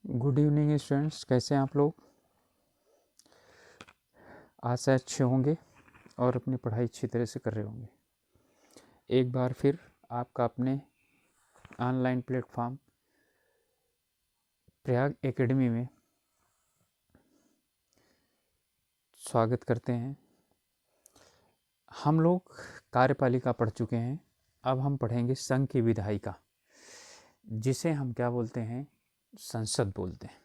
Good evening students, कैसे हैं आप लोग। आज से अच्छे होंगे और अपनी पढ़ाई अच्छी तरह से कर रहे होंगे। एक बार फिर आपका अपने ऑनलाइन प्लेटफॉर्म प्रयाग एकेडमी में स्वागत करते हैं। हम लोग कार्यपालिका पढ़ चुके हैं, अब हम पढ़ेंगे संघ की विधायिका, जिसे हम क्या बोलते हैं, संसद बोलते हैं।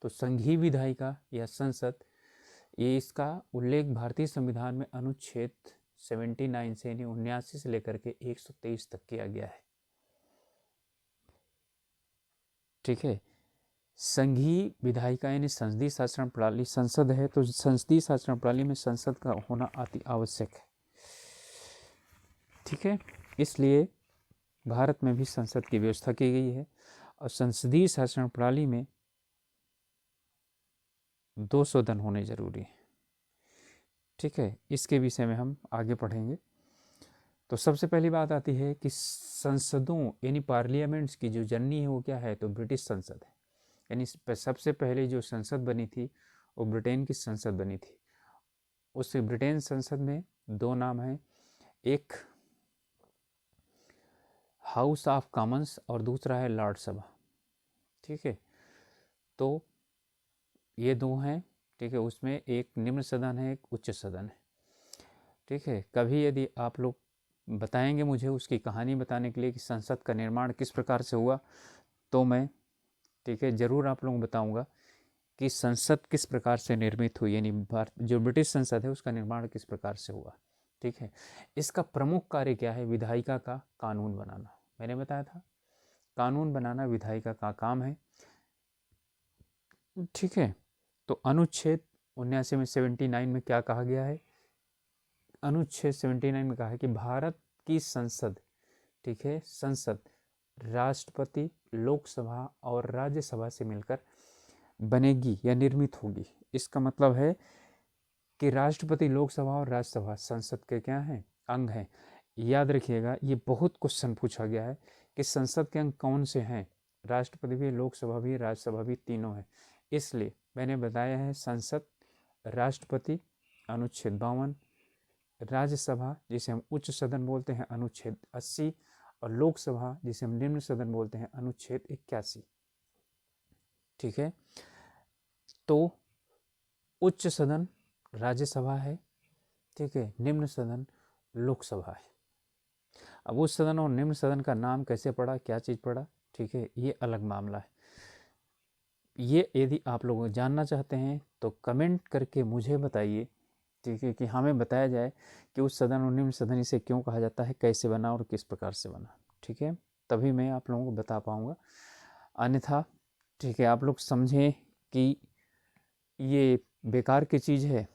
तो संघीय विधायिका या संसद, ये इसका उल्लेख भारतीय संविधान में अनुच्छेद 79 से यानी 79 से लेकर के 123 तक किया गया है। ठीक है। संघीय विधायिका यानी संसदीय शासन प्रणाली, संसद है तो संसदीय शासन प्रणाली में संसद का होना अति आवश्यक है। ठीक है, इसलिए भारत में भी संसद की व्यवस्था की गई है और संसदीय शासन प्रणाली में 2 सदन होने जरूरी है। ठीक है, इसके विषय में हम आगे पढ़ेंगे। तो सबसे पहली बात आती है कि संसदों यानी पार्लियामेंट्स की जो जननी है वो क्या है, तो ब्रिटिश संसद है। यानी सबसे पहले जो संसद बनी थी वो ब्रिटेन की संसद बनी थी। उस ब्रिटेन संसद में 2 नाम हैं, एक हाउस ऑफ कॉमन्स और दूसरा है लॉर्ड सभा। ठीक है, तो ये 2 हैं। ठीक है, उसमें एक निम्न सदन है, एक उच्च सदन है। ठीक है, कभी यदि आप लोग बताएंगे मुझे उसकी कहानी बताने के लिए कि संसद का निर्माण किस प्रकार से हुआ, तो मैं ठीक है ज़रूर आप लोगों को बताऊंगा कि संसद किस प्रकार से निर्मित हुई, यानी जो ब्रिटिश संसद है उसका निर्माण किस प्रकार से हुआ। ठीक है, इसका प्रमुख कार्य क्या है, विधायिका का कानून बनाना। मैंने बताया था कानून बनाना विधायिका का काम है। ठीक है, तो अनुच्छेद 79 में 79 में क्या कहा गया है, अनुच्छेद 79 में कहा है कि भारत की संसद, ठीक है, संसद राष्ट्रपति, लोकसभा और राज्यसभा से मिलकर बनेगी या निर्मित होगी। इसका मतलब है कि राष्ट्रपति, लोकसभा और राज्यसभा संसद के क्या हैं, अंग हैं। याद रखिएगा, ये बहुत क्वेश्चन पूछा गया है कि संसद के अंग कौन से हैं। राष्ट्रपति भी, लोकसभा भी, राज्यसभा भी, तीनों है। इसलिए मैंने बताया है संसद, राष्ट्रपति अनुच्छेद 52, राज्यसभा जिसे हम उच्च सदन बोलते हैं अनुच्छेद 80, और लोकसभा जिसे हम निम्न सदन बोलते हैं अनुच्छेद 81। ठीक है, तो उच्च सदन राज्यसभा है, ठीक है, निम्न सदन लोकसभा है। अब उच्च सदन और निम्न सदन का नाम कैसे पड़ा, क्या चीज़ पड़ा, ठीक है, ये अलग मामला है। ये यदि आप लोग जानना चाहते हैं तो कमेंट करके मुझे बताइए, ठीक है, कि हमें बताया जाए कि उच्च सदन और निम्न सदन इसे क्यों कहा जाता है, कैसे बना और किस प्रकार से बना। ठीक है, तभी मैं आप लोगों को बता पाऊँगा, अन्यथा ठीक है आप लोग समझें कि ये बेकार की चीज़ है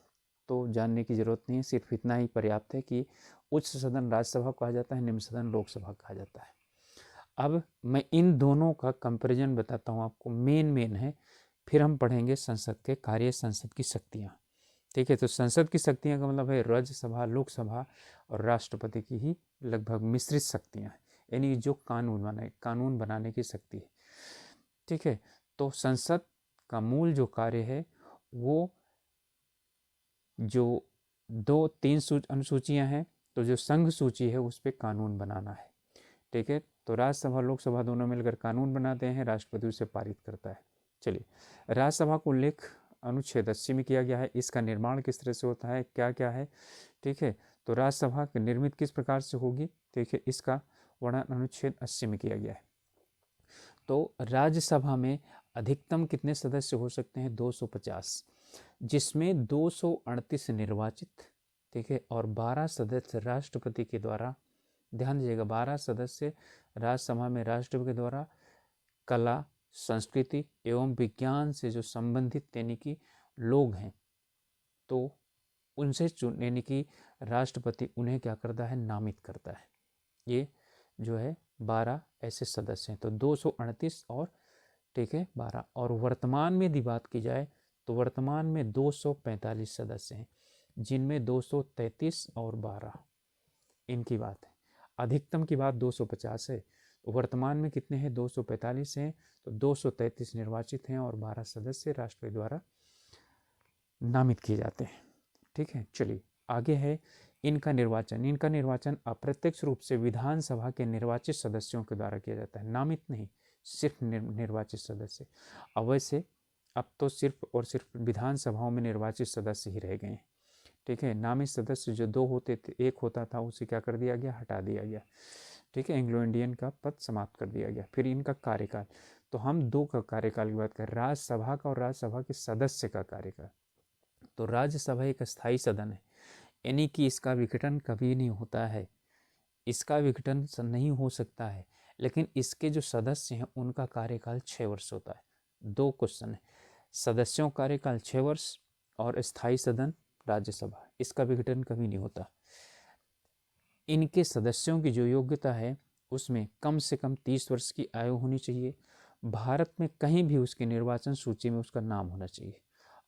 तो जानने की ज़रूरत नहीं है। सिर्फ इतना ही पर्याप्त है कि उच्च सदन राज्यसभा कहा जाता है, निम्न सदन लोकसभा कहा जाता है। अब मैं इन दोनों का कंपैरिजन बताता हूँ आपको, मेन है, फिर हम पढ़ेंगे संसद के कार्य, संसद की शक्तियाँ। ठीक है, तो संसद की शक्तियाँ का मतलब है राज्यसभा, लोकसभा और राष्ट्रपति की ही लगभग मिश्रित शक्तियाँ हैं, यानी जो कानून बनाने की शक्ति है। ठीक है, तो संसद का मूल जो कार्य है वो जो 2-3 अनुसूचियाँ हैं, तो जो संघ सूची है उस पर कानून बनाना है। ठीक है, तो राज्यसभा, लोकसभा दोनों मिलकर कानून बनाते हैं, राष्ट्रपति उसे पारित करता है। चलिए, राज्यसभा को उल्लेख अनुच्छेद 80 में किया गया है। इसका निर्माण किस तरह से होता है, क्या क्या है। ठीक है, तो राज्यसभा निर्मित किस प्रकार से होगी, ठीक है, इसका वर्णन अनुच्छेद 80 में किया गया है। तो राज्यसभा में अधिकतम कितने सदस्य हो सकते हैं, 250, जिसमें 238 निर्वाचित, ठीक है, और 12 सदस्य राष्ट्रपति के द्वारा, ध्यान दीजिएगा, 12 सदस्य राज्यसभा में राष्ट्रपति के द्वारा कला, संस्कृति एवं विज्ञान से जो संबंधित यानी कि लोग हैं, तो उनसे चुन, यानी कि राष्ट्रपति उन्हें क्या करता है, नामित करता है। ये जो है 12 ऐसे सदस्य हैं, तो 238 और ठीक है 12। और वर्तमान में यदि बात की जाए तो वर्तमान में 245 सदस्य हैं, जिनमें 233 और 12 इनकी बात है। अधिकतम की बात 250 है, वर्तमान में कितने हैं? 245 हैं। तो 233 निर्वाचित हैं और 12 सदस्य राष्ट्रपति द्वारा नामित किए जाते हैं। ठीक है, चलिए आगे है इनका निर्वाचन। इनका निर्वाचन अप्रत्यक्ष रूप से विधानसभा के निर्वाचित सदस्यों के द्वारा किया जाता है, नामित नहीं, सिर्फ निर्वाचित सदस्य। अब वैसे अब तो सिर्फ और सिर्फ विधानसभाओं में निर्वाचित सदस्य ही रह गए हैं। ठीक है, नामित सदस्य जो 2 होते थे, एक होता था, उसे क्या कर दिया गया? हटा दिया गया। ठीक है, एंग्लो इंडियन का पद समाप्त कर दिया गया। फिर इनका कार्यकाल, तो हम 2 का कार्यकाल की बात करें, राज्यसभा का और राज्यसभा के सदस्य का कार्यकाल। तो राज्यसभा एक स्थायी सदन है, यानी कि इसका विघटन कभी नहीं होता है, इसका विघटन नहीं हो सकता है, लेकिन इसके जो सदस्य हैं उनका कार्यकाल 6 वर्ष होता है। 2 क्वेश्चन है, सदस्यों कार्यकाल 6 वर्ष और स्थायी सदन राज्यसभा, इसका विघटन कभी नहीं होता। इनके सदस्यों की जो योग्यता है उसमें कम से कम 30 वर्ष की आयु होनी चाहिए, भारत में कहीं भी उसकी निर्वाचन सूची में उसका नाम होना चाहिए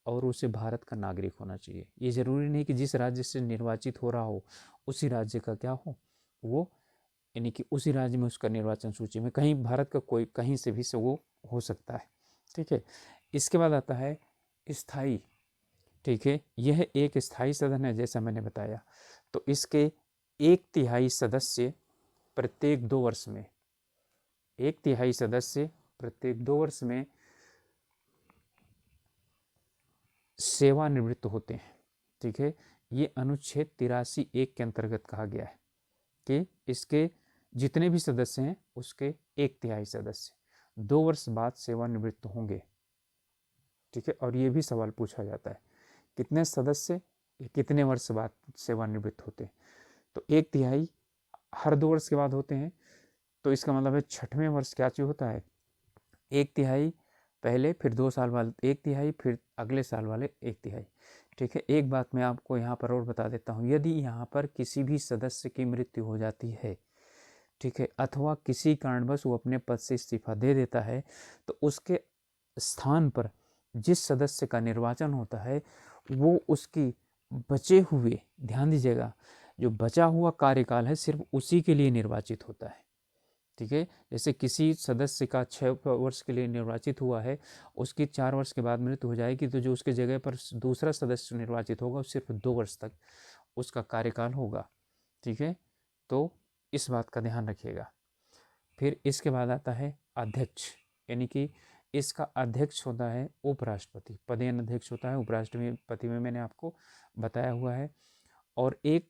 और उसे भारत का नागरिक होना चाहिए। ये जरूरी नहीं कि जिस राज्य से निर्वाचित हो रहा हो उसी राज्य का क्या हो, वो यानी कि उसी राज्य में उसका निर्वाचन सूची में कहीं भारत का कोई कहीं से भी से वो हो सकता है। ठीक है, इसके बाद आता है स्थायी। ठीक है, यह एक स्थायी सदन है जैसा मैंने बताया। तो इसके 1/3 सदस्य प्रत्येक 2 वर्ष में, 1/3 सदस्य प्रत्येक 2 वर्ष में सेवानिवृत्त होते हैं। ठीक है, ये अनुच्छेद 83(1) के अंतर्गत कहा गया है कि इसके जितने भी सदस्य हैं उसके 1/3 सदस्य 2 वर्ष बाद सेवानिवृत्त होंगे। ठीक है, और ये भी सवाल पूछा जाता है कितने सदस्य कितने वर्ष बाद सेवानिवृत्त होते हैं। तो 1/3 हर 2 वर्ष के बाद होते हैं। तो इसका मतलब है 6वें वर्ष क्या चीज होता है? 1/3 पहले, फिर 2 साल बाद 1/3, फिर अगले साल वाले 1/3। ठीक है, एक बात मैं आपको यहाँ पर और बता देता हूँ, यदि यहाँ पर किसी भी सदस्य की मृत्यु हो जाती है, ठीक है, अथवा किसी कारणवश वो अपने पद से इस्तीफा दे देता है, तो उसके स्थान पर जिस सदस्य का निर्वाचन होता है वो उसकी बचे हुए, ध्यान दीजिएगा, जो बचा हुआ कार्यकाल है सिर्फ उसी के लिए निर्वाचित होता है। ठीक है, जैसे किसी सदस्य का 6 वर्ष के लिए निर्वाचित हुआ है, उसकी 4 वर्ष के बाद मृत्यु हो जाएगी, तो जो उसके जगह पर दूसरा सदस्य निर्वाचित होगा सिर्फ 2 वर्ष तक उसका कार्यकाल होगा। ठीक है, तो इस बात का ध्यान रखिएगा। फिर इसके बाद आता है अध्यक्ष, यानी कि इसका अध्यक्ष होता है उपराष्ट्रपति, पदेन अध्यक्ष होता है उपराष्ट्रपति में मैंने आपको बताया हुआ है। और एक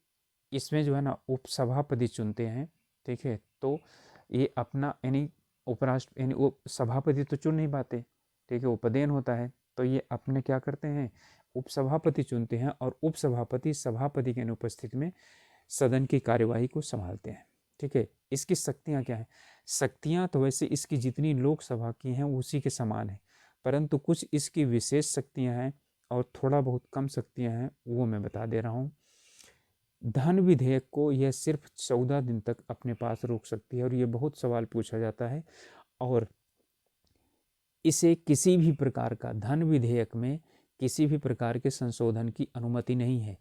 इसमें जो है ना उपसभापति चुनते हैं। ठीक है, तो ये अपना यानी उपराष्ट्र यानी सभापति तो चुन नहीं पाते। ठीक है, वो पदेन होता है, तो ये अपने क्या करते हैं, उपसभापति चुनते हैं और उपसभापति सभापति की अनुपस्थिति में सदन की कार्यवाही को संभालते हैं। ठीक है, इसकी शक्तियाँ क्या हैं? शक्तियाँ तो वैसे इसकी जितनी लोकसभा की हैं उसी के समान है, परंतु कुछ इसकी विशेष शक्तियाँ हैं और थोड़ा बहुत कम शक्तियाँ हैं, वो मैं बता दे रहा हूँ। धन विधेयक को यह सिर्फ 14 दिन तक अपने पास रोक सकती है और ये बहुत सवाल पूछा जाता है। और इसे किसी भी प्रकार का धन विधेयक में किसी भी प्रकार के संशोधन की अनुमति नहीं है।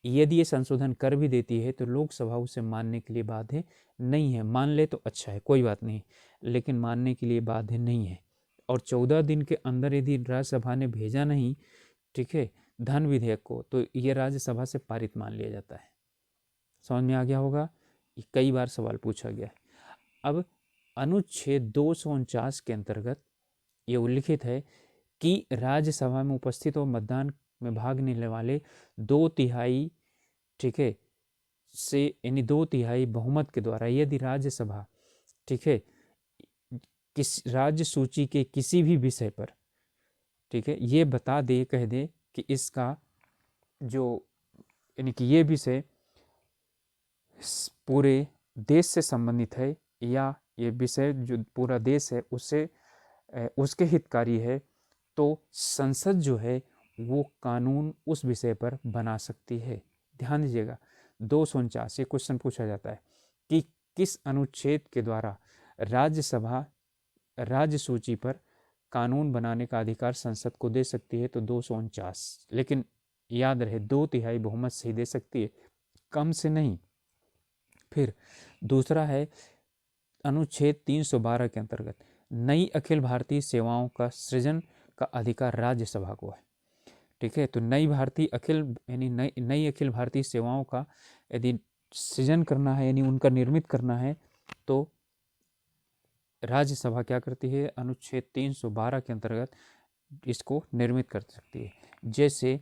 यदि ये संशोधन कर भी देती है तो लोकसभा उसे मानने के लिए बाध्य नहीं है। मान ले तो अच्छा है, कोई बात नहीं, लेकिन मानने के लिए बाध्य नहीं है। और 14 दिन के अंदर यदि राज्यसभा ने भेजा नहीं, ठीक है, धन विधेयक को, तो ये राज्यसभा से पारित मान लिया जाता है। समझ में आ गया होगा, कई बार सवाल पूछा गया है। अब अनुच्छेद 249 के अंतर्गत ये उल्लिखित है कि राज्यसभा में उपस्थित और मतदान में भाग लेने वाले 2/3, ठीक है, से यानी 2/3 बहुमत के द्वारा यदि राज्यसभा, ठीक है, किस राज्य सूची के किसी भी विषय पर, ठीक है, ये बता दे, कह दे कि इसका जो यानी कि ये विषय पूरे देश से संबंधित है या ये विषय जो पूरा देश है उससे उसके हितकारी है, तो संसद जो है वो कानून उस विषय पर बना सकती है। ध्यान दीजिएगा, 249 ये क्वेश्चन पूछा जाता है कि किस अनुच्छेद के द्वारा राज्यसभा राज्य सूची पर कानून बनाने का अधिकार संसद को दे सकती है, तो 249। लेकिन याद रहे 2/3 बहुमत से ही दे सकती है, कम से नहीं। फिर दूसरा है अनुच्छेद 312 के अंतर्गत नई अखिल भारतीय सेवाओं का सृजन का अधिकार राज्यसभा को है। ठीक है, तो नई भारतीय अखिल यानी नई अखिल भारतीय सेवाओं का यदि सृजन करना है यानी उनका निर्मित करना है तो राज्यसभा क्या करती है, अनुच्छेद 312 के अंतर्गत इसको निर्मित कर सकती है। जैसे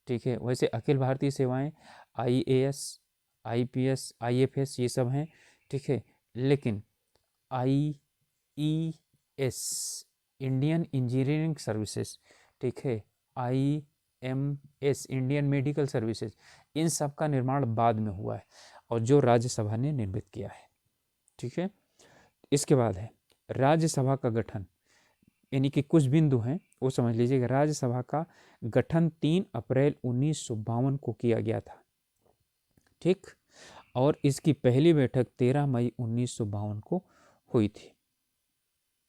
ठीक है, वैसे अखिल भारतीय सेवाएं IAS, IPS, IFS ये सब हैं। ठीक है, लेकिन IES इंडियन इंजीनियरिंग सर्विसेज, ठीक है, IMS इंडियन मेडिकल सर्विसेज, इन सब का निर्माण बाद में हुआ है और जो राज्यसभा ने निर्मित किया है। ठीक है, इसके बाद है राज्यसभा का गठन, यानी कि कुछ बिंदु हैं वो समझ लीजिएगा। राज्यसभा का गठन 3 अप्रैल 1952 को किया गया था। ठीक, और इसकी पहली बैठक 13 मई 1952 को हुई थी।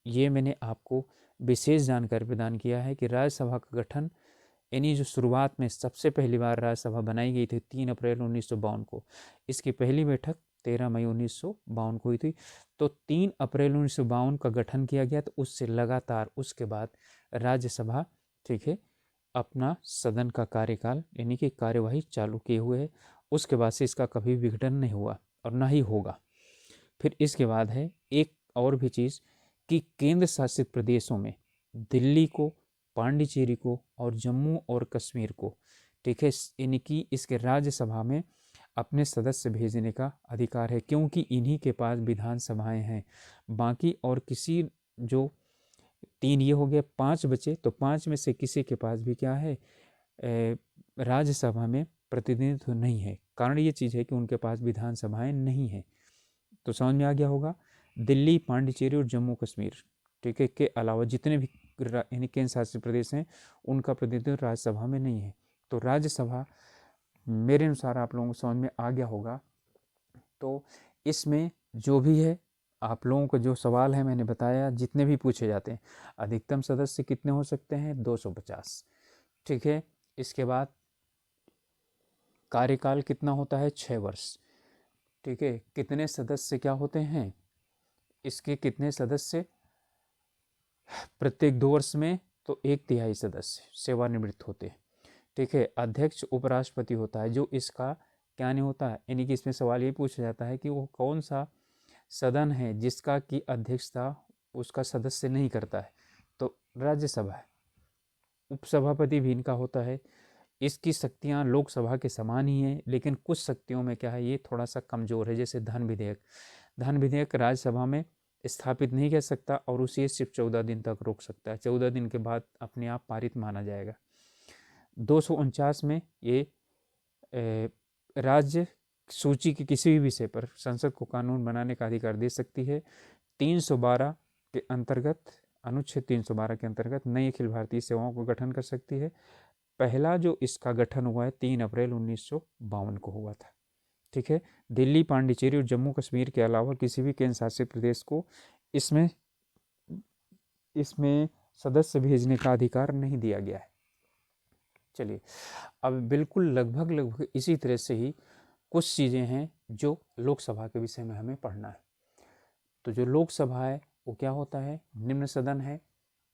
ये मैंने आपको विशेष जानकारी प्रदान किया है कि राज्यसभा का गठन यानी जो शुरुआत में सबसे पहली बार राज्यसभा बनाई गई थी 3 अप्रैल 1952 को, इसकी पहली बैठक 13 मई 1952 को हुई थी। तो 3 अप्रैल 1952 का गठन किया गया, तो उससे लगातार उसके बाद राज्यसभा, ठीक है, अपना सदन का कार्यकाल यानी कि कार्यवाही चालू किए हुए है। उसके बाद से इसका कभी विघटन नहीं हुआ और ना ही होगा। फिर इसके बाद है एक और भी चीज़ कि केंद्र शासित प्रदेशों में दिल्ली को, पांडिचेरी को और जम्मू और कश्मीर को, ठीक है, यानी कि इसके राज्यसभा में अपने सदस्य भेजने का अधिकार है, क्योंकि इन्हीं के पास विधानसभाएं हैं। बाकी और किसी जो 3 ये हो गया, 5 बचे, तो 5 में से किसी के पास भी क्या है, राज्यसभा में प्रतिनिधित्व नहीं है। कारण ये चीज़ है कि उनके पास विधानसभाएं नहीं है। तो समझ में आ गया होगा। दिल्ली, पांडिचेरी और जम्मू कश्मीर, ठीक है, के अलावा जितने भी यानी केंद्र शासित प्रदेश हैं उनका प्रतिनिधित्व राज्यसभा में नहीं है। तो राज्यसभा मेरे अनुसार आप लोगों को समझ में आ गया होगा। तो इसमें जो भी है आप लोगों को जो सवाल है मैंने बताया, जितने भी पूछे जाते हैं। अधिकतम सदस्य कितने हो सकते हैं, 250। ठीक है, इसके बाद कार्यकाल कितना होता है, 6 वर्ष। ठीक है, कितने सदस्य क्या होते हैं, इसके कितने सदस्य प्रत्येक 2 वर्ष में, तो 1/3 सदस्य सेवानिवृत्त होते हैं। ठीक है, अध्यक्ष उपराष्ट्रपति होता है, जो इसका क्या नहीं होता है, यानी कि इसमें सवाल ये पूछा जाता है कि वो कौन सा सदन है जिसका की अध्यक्षता उसका सदस्य नहीं करता है, तो राज्यसभा है। उपसभापति भी इनका होता है। इसकी शक्तियां लोकसभा के समान ही हैं, लेकिन कुछ शक्तियों में क्या है, ये थोड़ा सा कमजोर है। जैसे धन विधेयक राज्यसभा में स्थापित नहीं कर सकता और उसे सिर्फ 14 दिन तक रोक सकता है। 14 दिन के बाद अपने आप पारित माना जाएगा। 249 में ये राज्य सूची के किसी भी विषय पर संसद को कानून बनाने का अधिकार दे सकती है। 312 के अंतर्गत, अनुच्छेद 312 के अंतर्गत नई अखिल भारतीय सेवाओं को गठन कर सकती है। पहला जो इसका गठन हुआ है 3 अप्रैल 1952 को हुआ था। ठीक है, दिल्ली, पांडिचेरी और जम्मू कश्मीर के अलावा किसी भी केंद्र शासित प्रदेश को इसमें सदस्य भेजने का अधिकार नहीं दिया गया है। चलिए, अब बिल्कुल लगभग इसी तरह से ही कुछ चीज़ें हैं जो लोकसभा के विषय में हमें पढ़ना है। तो जो लोकसभा है वो क्या होता है, निम्न सदन है।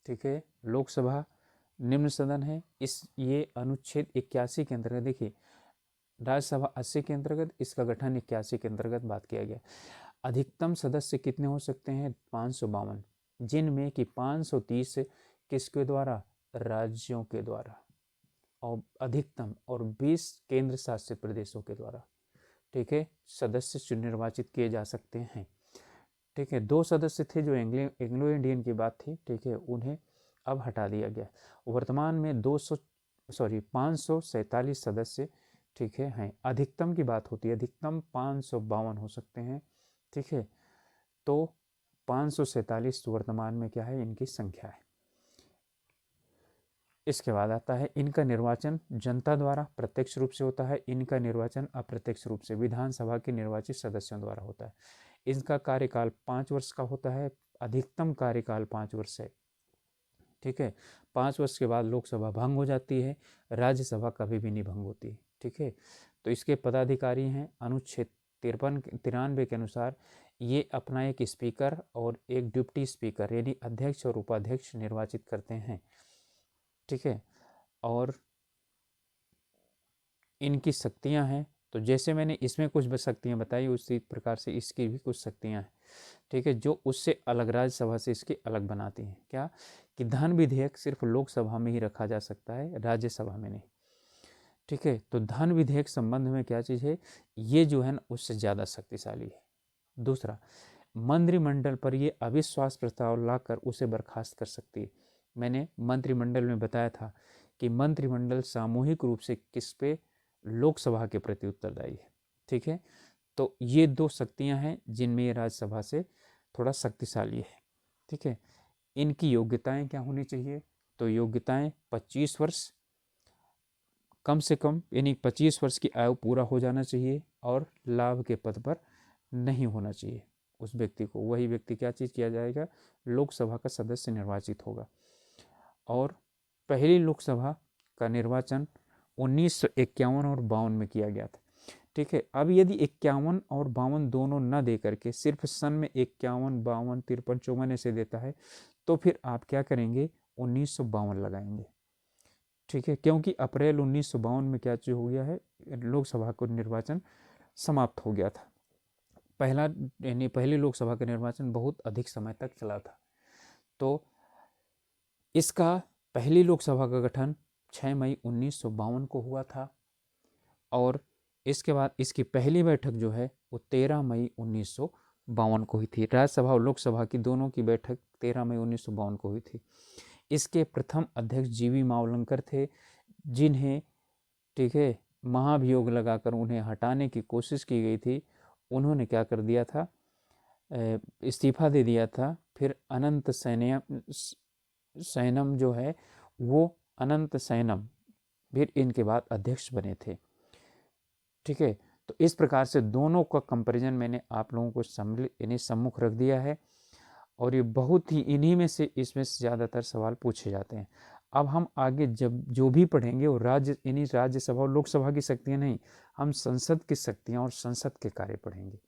ठीक है, लोकसभा निम्न सदन है। ये अनुच्छेद 81 के अंतर्गत, देखिए राज्यसभा 80 के अंतर्गत, इसका गठन 81 के अंतर्गत बात किया गया। अधिकतम सदस्य कितने हो सकते हैं, 552, जिनमें कि 530 किसके द्वारा, राज्यों के द्वारा, और अधिकतम और 20 केंद्र शासित प्रदेशों के द्वारा, ठीक है, सदस्य निर्वाचित किए जा सकते हैं। ठीक है, 2 सदस्य थे जो एंग्लो इंडियन की बात थी, ठीक है, उन्हें अब हटा दिया गया। वर्तमान में 547 सदस्य, ठीक है, हैं। अधिकतम की बात होती है, अधिकतम 552 हो सकते हैं। ठीक है, तो 547 वर्तमान में क्या है, इनकी संख्या है। इसके बाद आता है इनका निर्वाचन जनता द्वारा प्रत्यक्ष रूप से होता है, इनका निर्वाचन अप्रत्यक्ष रूप से विधानसभा के निर्वाचित सदस्यों द्वारा होता है। इनका कार्यकाल 5 वर्ष का होता है, अधिकतम कार्यकाल 5 वर्ष है। ठीक है, 5 वर्ष के बाद लोकसभा भंग हो जाती है, राज्यसभा कभी भी नहीं भंग होती। ठीक है, तो इसके पदाधिकारी हैं अनुच्छेद 93 के अनुसार ये अपना एक स्पीकर और एक डिप्टी स्पीकर यानी अध्यक्ष और उपाध्यक्ष निर्वाचित करते हैं। ठीक है, और इनकी शक्तियां हैं, तो जैसे मैंने इसमें कुछ शक्तियां बताई उसी प्रकार से इसकी भी कुछ शक्तियां हैं। ठीक है, जो उससे अलग राज्यसभा से इसकी अलग बनाती हैं। क्या कि धन विधेयक सिर्फ लोकसभा में ही रखा जा सकता है, राज्यसभा में नहीं। ठीक है, तो धन विधेयक संबंध में क्या चीज़ है, ये जो है ना उससे ज़्यादा शक्तिशाली है। दूसरा, मंत्रिमंडल पर ये अविश्वास प्रस्ताव लाकर उसे बर्खास्त कर सकती है। मैंने मंत्रिमंडल में बताया था कि मंत्रिमंडल सामूहिक रूप से किस पे, लोकसभा के प्रति उत्तरदायी है। ठीक है, तो ये दो शक्तियां हैं जिनमें ये राज्यसभा से थोड़ा शक्तिशाली है। ठीक है, इनकी योग्यताएं क्या होनी चाहिए, तो योग्यताएं 25 वर्ष कम से कम, यानी 25 वर्ष की आयु पूरा हो जाना चाहिए और लाभ के पद पर नहीं होना चाहिए उस व्यक्ति को। वही व्यक्ति क्या चीज़ किया जाएगा, लोकसभा का सदस्य निर्वाचित होगा। और पहली लोकसभा का निर्वाचन 1951 और 52 में किया गया था। ठीक है, अब यदि 51 और 52 दोनों न दे करके सिर्फ सन में 51, 52, 53, 54 ऐसे देता है, तो फिर आप क्या करेंगे, 1952 लगाएंगे। ठीक है, क्योंकि अप्रैल 1952 में क्या चीज हो गया है, लोकसभा को निर्वाचन समाप्त हो गया था। पहला यानी पहली लोकसभा का निर्वाचन बहुत अधिक समय तक चला था। तो इसका पहली लोकसभा का गठन 6 मई 1952 को हुआ था और इसके बाद इसकी पहली बैठक जो है वो 13 मई 1952 को हुई थी। राज्यसभा और लोकसभा की दोनों की बैठक 13 मई 1952 को हुई थी। इसके प्रथम अध्यक्ष जीवी मावलंकर थे, जिन्हें, ठीक है, महाभियोग लगाकर उन्हें हटाने की कोशिश की गई थी। उन्होंने क्या कर दिया था, इस्तीफा दे दिया था। फिर अनंत सैनम जो है वो अनंत सैनम फिर इनके बाद अध्यक्ष बने थे। ठीक है, तो इस प्रकार से दोनों का कंपैरिजन मैंने आप लोगों को सम्मुख रख दिया है और ये बहुत ही इन्हीं में से इसमें से ज़्यादातर सवाल पूछे जाते हैं। अब हम आगे जब जो भी पढ़ेंगे वो इन्हीं राज्यसभा और लोकसभा की शक्तियाँ नहीं, हम संसद की शक्तियाँ और संसद के कार्य पढ़ेंगे।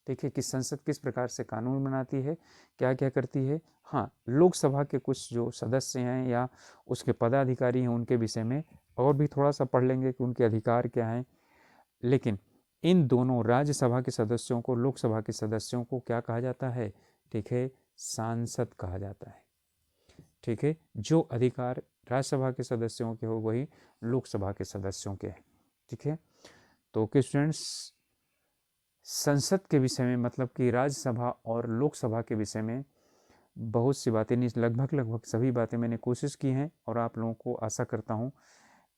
ठीक है, कि संसद किस प्रकार से कानून बनाती है, क्या क्या करती है। हाँ, लोकसभा के कुछ जो सदस्य हैं या उसके पदाधिकारी हैं उनके विषय में और भी थोड़ा सा पढ़ लेंगे कि उनके अधिकार क्या हैं। लेकिन इन दोनों राज्यसभा के सदस्यों को, लोकसभा के सदस्यों को क्या कहा जाता है, ठीक है, सांसद कहा जाता है। ठीक है, जो अधिकार राज्यसभा के सदस्यों के हो वही लोकसभा के सदस्यों के हैं। ठीक है, तो ओके स्टूडेंट्स, संसद के विषय में मतलब कि राज्यसभा और लोकसभा के विषय में बहुत सी बातें, नहीं लगभग सभी बातें मैंने कोशिश की हैं और आप लोगों को आशा करता हूँ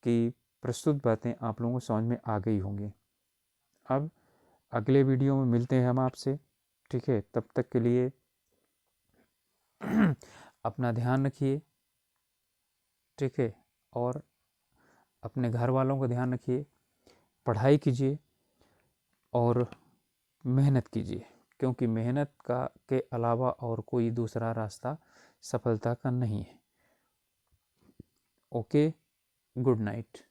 कि प्रस्तुत बातें आप लोगों को समझ में आ गई होंगी। अब अगले वीडियो में मिलते हैं हम आपसे। ठीक है, तब तक के लिए अपना ध्यान रखिए। ठीक है, और अपने घर वालों का ध्यान रखिए, पढ़ाई कीजिए और मेहनत कीजिए, क्योंकि मेहनत का के अलावा और कोई दूसरा रास्ता सफलता का नहीं है। Okay, good night.